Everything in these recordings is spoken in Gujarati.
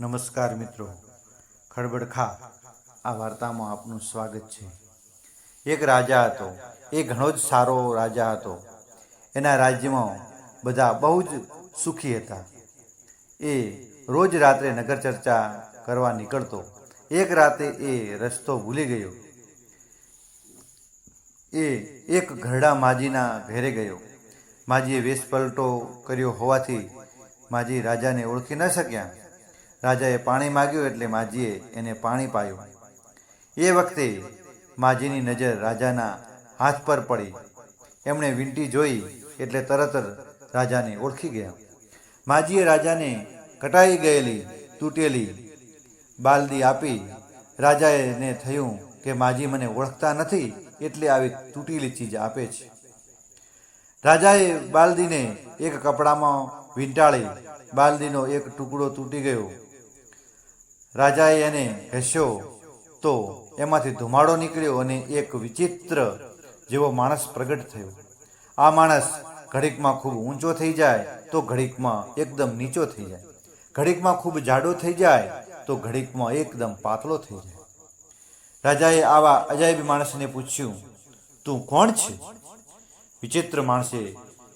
નમસ્કાર મિત્રો, ખળબડખા આ વાર્તામાં આપનું સ્વાગત છે. એક રાજા હતો. એ ઘણો જ સારો રાજા હતો. એના રાજ્યમાં બધા બહુ જ સુખી હતા. એ રોજ રાત્રે નગર ચર્ચા કરવા નીકળતો. એક રાતે એ રસ્તો ભૂલી ગયો. એ એક ઘરડા માજીના ઘેરે ગયો. માજીએ વેશ પલટો કર્યો હોવાથી માજી રાજાને ઓળખી ન શક્યા. રાજાએ પાણી માગ્યું એટલે માજીએ એને પાણી પાયું. એ વખતે માજીની નજર રાજાના હાથ પર પડી. એમણે વીંટી જોઈ એટલે તરત જ રાજાને ઓળખી ગયા. માજીએ રાજાને કટાઈ ગયેલી તૂટેલી બાલદી આપી. રાજાને થયું કે માજી મને ઓળખતા નથી એટલે આવી તૂટેલી ચીજ આપે છે. રાજાએ બાલદીને એક કપડામાં વીંટાળી. બાલદીનો એક ટુકડો તૂટી ગયો. રાજાએ એને ઘસ્યો તો એમાંથી ધુમાડો નીકળ્યો અને એક વિચિત્ર જેવો માણસ પ્રગટ થયો. આ માણસ ઘડીકમાં ખૂબ ઊંચો થઈ જાય તો ઘડીકમાં એકદમ નીચો થઈ જાય. ઘડીકમાં ખૂબ જાડો થઈ જાય તો ઘડીકમાં એકદમ પાતળો થઈ જાય. રાજાએ આવા અજાયબી માણસને પૂછ્યું, તું કોણ છે? વિચિત્ર માણસે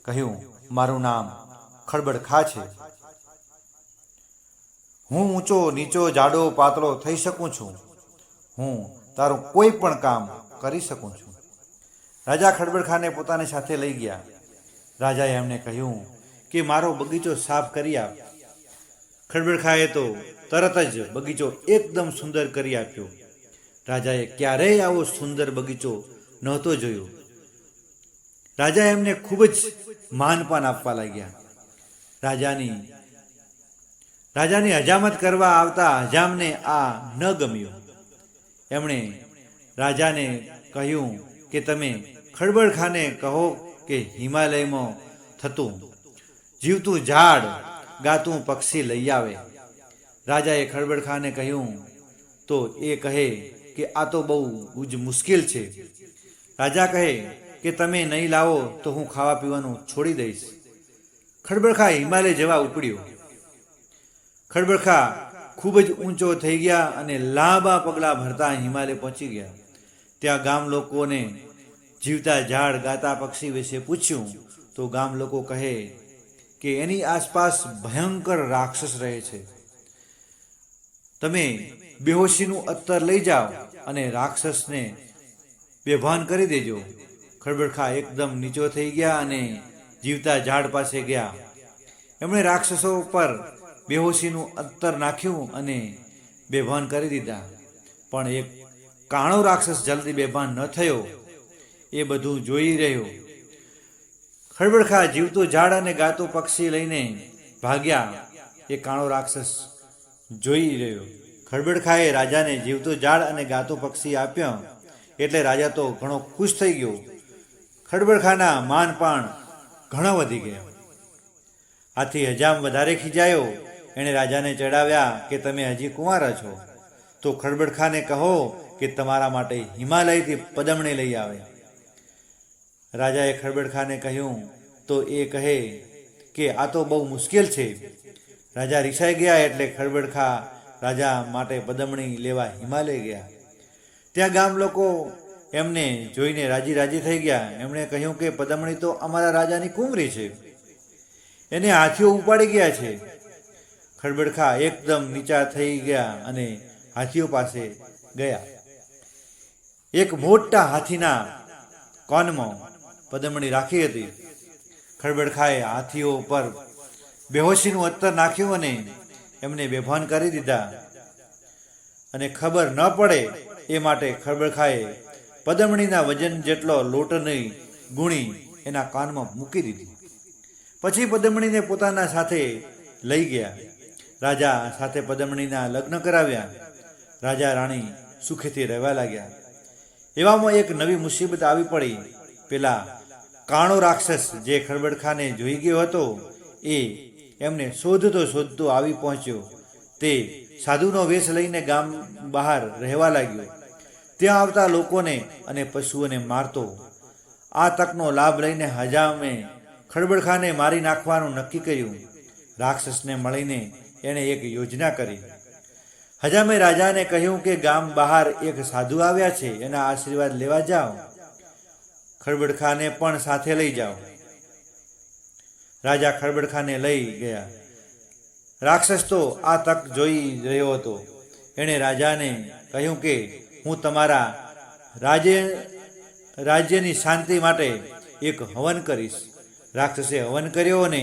કહ્યું, મારું નામ ખળબડખા છે. હું ઊંચો નીચો જાડો પાતળો થઈ શકું છું. હું તારું કોઈ પણ કામ કરી શકું છું. રાજા ખળબડખાને પોતાની સાથે લઈ ગયા. રાજાએ એમને કહ્યું કે મારો બગીચો સાફ કરી આપ. ખળબડખાએ તો તરત જ બગીચો એકદમ સુંદર કરી આપ્યો. રાજાએ ક્યારેય આવો સુંદર બગીચો નહોતો જોયો. રાજા એમને ખૂબ જ માનપાન આપવા લાગ્યા. રાજાની હજામત કરવા આવતા હજામને આ ન ગમ્યું. એમણે રાજાને કહ્યું કે તમે ખળબડખાને કહો કે હિમાલયમાં થતું જીવતું ઝાડ ગાતું પક્ષી લઈ આવે. રાજાએ ખળબડખાને કહ્યું તો એ કહે કે આ તો બહુ જ મુશ્કેલ છે. રાજા કહે કે તમે નહીં લાવો તો હું ખાવા પીવાનું છોડી દઈશ. ખળબડખા હિમાલય જવા ઉપડ્યો. ખળબડખા ખૂબ જ ઊંચો થઈ ગયા અને લાંબા પગલાં ભરતા હિમાલય પહોંચી ગયા. ત્યાં ગામ લોકોને જીવતા ઝાડ ગાતા પક્ષી વિશે પૂછ્યું તો ગામ લોકો કહે કે એની આસપાસ ભયંકર રાક્ષસ રહે છે. તમે બેહોશીનું અત્તર લઈ જાઓ અને રાક્ષસને બેભાન કરી દેજો. ખળબડખા એકદમ નીચો થઈ ગયા અને જીવતા ઝાડ પાસે ગયા. એમણે રાક્ષસો પર બેહોશીનું અત્તર નાખ્યું અને બેભાન કરી દીધા. પણ એક કાણો રાક્ષસ જલ્દી બેભાન ન થયો. એ બધું જોઈ રહ્યો. ખળબડખા જીવતું ઝાડ અને ગાતું પક્ષી લઈને ભાગ્યા. એ કાણો રાક્ષસ જોઈ રહ્યો. ખળબડખાએ રાજાને જીવતું ઝાડ અને ગાતું પક્ષી આપ્યા એટલે રાજા તો ઘણો ખુશ થઈ ગયો. ખળબડખાના માનપાન ઘણો વધી ગયા. આથી હજામ વધારે ખીજાયો. એણે રાજાને ચડાવ્યા કે તમે હજી કુંવારા છો તો ખળબડખાને કહો કે તમારા માટે હિમાલયથી પદમણી લઈ આવે. રાજાએ ખળબડખાને કહ્યું તો એ કહે કે આ તો બહુ મુશ્કેલ છે. રાજા રીસાઈ ગયા એટલે ખળબડખા રાજા માટે પદમણી લેવા હિમાલય ગયા. ત્યાં ગામ લોકો એમને જોઈને રાજી થઈ ગયા. એમણે કહ્યું કે પદમણી તો અમારા રાજાની કુંવરી છે, એને હાથીઓ ઉપાડી ગયા છે. ખળબડખા એકદમ નીચા થઈ ગયા અને હાથીઓ પાસે ગયા. એક મોટા હાથીના કાનમાં પદમણી રાખી હતી. ખળબડખાએ હાથીઓ પર બેહોશીનું અત્તર નાખ્યું અને એમને બેભાન કરી દીધા. અને ખબર ન પડે એ માટે ખળબડખાએ પદમણીના વજન જેટલો લોટની ગુણી એના કાનમાં મૂકી દીધી. પછી પદમણીને પોતાના સાથે લઈ ગયા. રાજા સાથે પદમણીના લગ્ન કરાવ્યા. રાજા રાણી સુખેથી રહેવા લાગ્યા. એવામાં એક નવી મુસીબત આવી પડી. પેલા કાણો રાક્ષસ જે ખળબડખાને જોઈ ગયો હતો એ એમને શોધતો આવી પહોંચ્યો. તે સાધુનો વેશ લઈને ગામ બહાર રહેવા લાગ્યો. ત્યાં આવતા લોકોને અને પશુઓને મારતો. આ તકનો લાભ લઈને હજામે ખળબડખાને મારી નાખવાનું નક્કી કર્યું. રાક્ષસને મળીને એણે એક યોજના કરી. હજામે રાજાને કહ્યું કે ગામ બહાર એક સાધુ આવ્યા છે, એના આશીર્વાદ લેવા જાઓ. ખળબડખાને પણ સાથે લઈ જાઓ. રાજા ખળબડખાને લઈ ગયા. રાક્ષસ તો આ તક જોઈ રહ્યો હતો. એણે રાજાને કહ્યું કે હું તમારા રાજ્યની શાંતિ માટે એક હવન કરીશ. રાક્ષસે હવન કર્યો અને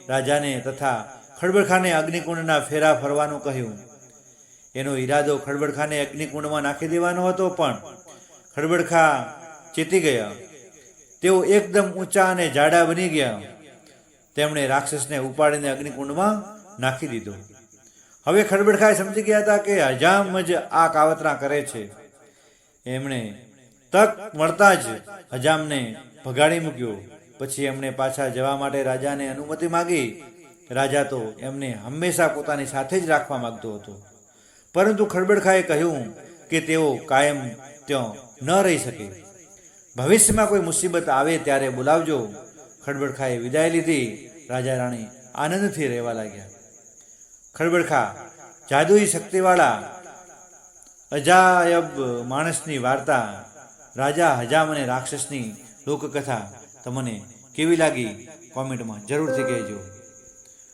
રાજાને તથા ખળબડખાને અગ્નિકુંડના ફેરા ફરવાનું કહ્યું. એનો ઈરાદો ખળબડખાને અગ્નિકુંડમાં નાખી દેવાનો હતો, પણ ખળબડખા ચેતી ગયા. તેઓ એકદમ ઊંચા અને જાડા બની ગયા. તેમણે રાક્ષસને ઉપાડીને અગ્નિકુંડમાં નાખી દીધો. હવે ખળબડખાએ સમજી ગયા હતા કે હજામ જ આ કાવતરા કરે છે. એમણે તક મળતા જ હજામને ભગાડી મૂક્યો. પછી એમણે પાછા જવા માટે રાજાને અનુમતિ માગી. રાજા તો એમને હંમેશા પોતાની સાથે જ રાખવા માંગતો હતો, પરંતુ ખળબડખાએ કહ્યું કે તેઓ કાયમ ત્યાં ન રહી શકે. ભવિષ્યમાં કોઈ મુસીબત આવે ત્યારે બોલાવજો. ખળબડખાએ વિદાય લીધી. રાજા રાણી આનંદથી રહેવા લાગ્યા. ખળબડખા જાદુઈ શક્તિવાળા અજાયબ માણસની વાર્તા, રાજા હજામ અને રાક્ષસની લોકકથા તમને કેવી લાગી કોમેન્ટમાં જરૂરથી કહેજો.